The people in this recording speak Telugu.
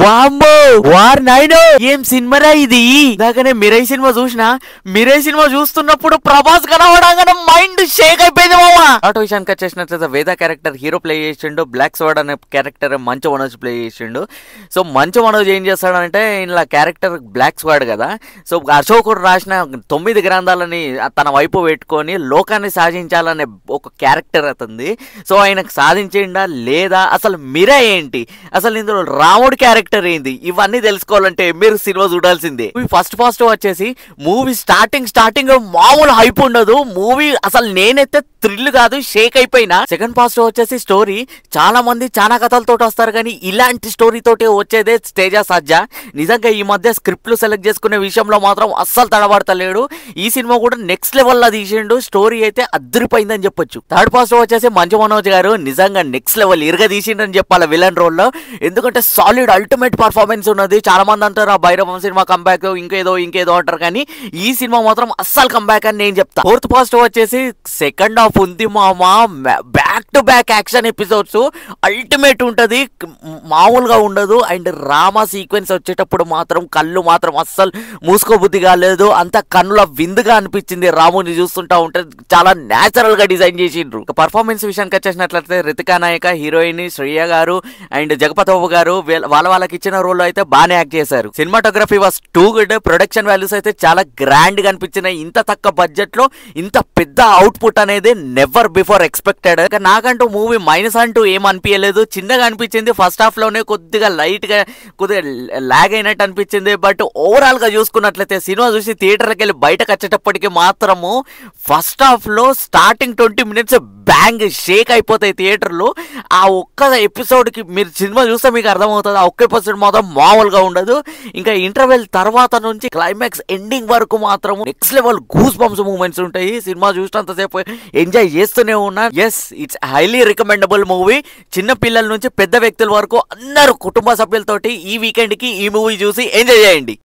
వామ్మో వార్ నాయనో ఏం సినిమారా ఇది. ఇందాకనే మిరై సినిమా చూసిన. మిరై సినిమా చూస్తున్నప్పుడు ప్రభాస్ కనబడంగానే మైండ్ షేక్ అయిపోయింది మామా. ఆటో విషయానికి వచ్చేసినట్లయితే వేద క్యారెక్టర్ హీరో ప్లే చేసిండు. బ్లాక్ స్వాడ్ అనే క్యారెక్టర్ మంచు మనోజ్ ప్లే చేసిండు. సో మంచు మనోజ్ ఏం చేస్తాడంటే ఇలా క్యారెక్టర్ బ్లాక్ స్వాడ్ కదా. సో అశోకుడు రాసిన 9 గ్రంథాలని తన వైపు పెట్టుకొని లోకాన్ని సాధించాలనే ఒక క్యారెక్టర్ అవుతుంది. సో ఆయనకు సాధించిండా లేదా, అసలు మిరై ఏంటి, అసలు ఇందులో రాముడి క్యారెక్టర్ ఏంది, ఇవన్నీ తెలుసుకోవాలంటే మీరు సినిమా చూడాల్సిందే. ఫస్ట్ వచ్చేసి మూవీ స్టార్టింగ్ మామూలు హైప్ ఉండదు. మూవీ అసలు నేనైతే థ్రిల్ కాదు, షేక్ అయిపోయినా. సెకండ్ పాజిటివ్ వచ్చేసి స్టోరీ. చాలా మంది చాలా కథలతో వస్తారు కానీ ఇలాంటి స్టోరీ తోటి వచ్చేదే తేజ సజ్జా. నిజంగా ఈ మధ్య స్క్రిప్ట్లు సెలెక్ట్ చేసుకునే విషయంలో మాత్రం అస్సలు తడబడతలేడు. ఈ సినిమా కూడా నెక్స్ట్ లెవెల్ లా తీసిండు. స్టోరీ అయితే అద్దరిపోయిందని చెప్పొచ్చు. థర్డ్ పాజిటివ్ వచ్చేసి మంచు మనోజ్ గారు నిజంగా నెక్స్ట్ లెవెల్ ఇరగ తీసిండని చెప్పాలి విలన్ రోల్ లో. ఎందుకంటే సాలిడ్ అల్టిమేట్ పర్ఫార్మెన్స్ ఉన్నది. చాలా మంది అంటారు ఆ భైరవం సినిమా కంబ్యాక్ ఇంకేదో అంటారు కానీ ఈ సినిమా మాత్రం అస్సలు కంబ్యాక్ అని నేను చెప్తా. ఫోర్త్ పాజిటివ్ వచ్చేసి సెకండ్ హాఫ్ ఉంది మామా. Back to back action episodes ultimate ఉంటది, మామూలుగా ఉండదు. అండ్ రామ సీక్వెన్స్ వచ్చేటప్పుడు మాత్రం కళ్ళు మాత్రం అస్సలు మూసుకోబుద్ధి కాలేదు. అంత కన్నుల విందుగా అనిపించింది. రాముని చూస్తుంటా ఉంటే చాలా న్యాచురల్ గా డిజైన్ చేసిండ్రు. పర్ఫార్మెన్స్ విషయానికి వచ్చేసినట్లయితే రితికా నాయక, హీరోయిన్ శ్రేయ గారు అండ్ జగపతి బాబు గారు వాళ్ళకి ఇచ్చిన రోల్ అయితే బాగానే యాక్ట్ చేశారు. Cinematography was too good. Production values అయితే చాలా గ్రాండ్ గా అనిపించినాయి. ఇంత తక్కువ బడ్జెట్ లో ఇంత పెద్ద అవుట్పుట్ అనేది నెవర్ బిఫోర్ ఎక్స్పెక్టెడ్. నాకంటూ మూవీ మైనస్ అంటూ ఏం అనిపించలేదు. చిన్నగా అనిపించింది. ఫస్ట్ హాఫ్ లోనే కొద్దిగా లైట్ గా కొద్దిగా లాగ్ అయినట్టు అనిపించింది. బట్ ఓవరాల్ గా చూసుకున్నట్లయితే సినిమా చూసి థియేటర్కి వెళ్ళి బయటకు వచ్చేటప్పటికి మాత్రము ఫస్ట్ హాఫ్ లో స్టార్టింగ్ 20 minutes బ్యాంగ్ షేక్ అయిపోతాయి థియేటర్లో. ఆ ఒక్క ఎపిసోడ్ కి మీరు సినిమా చూస్తే మీకు అర్థమవుతుంది. ఆ ఒక్క ఎపిసోడ్ మాత్రం మామూలుగా ఉండదు. ఇంకా ఇంటర్వెల్ తర్వాత నుంచి క్లైమాక్స్ ఎండింగ్ వరకు మాత్రం next level goose bumps moments ఉంటాయి. సినిమా చూసినంతసేపు ఎంజాయ్ చేస్తూనే ఉన్నా. Yes, it's highly recommendable movie. చిన్న పిల్లల నుంచి పెద్ద వ్యక్తుల వరకు అందరూ కుటుంబ సభ్యులతోటి ఈ వీకెండ్ కి ఈ మూవీ చూసి ఎంజాయ్ చేయండి.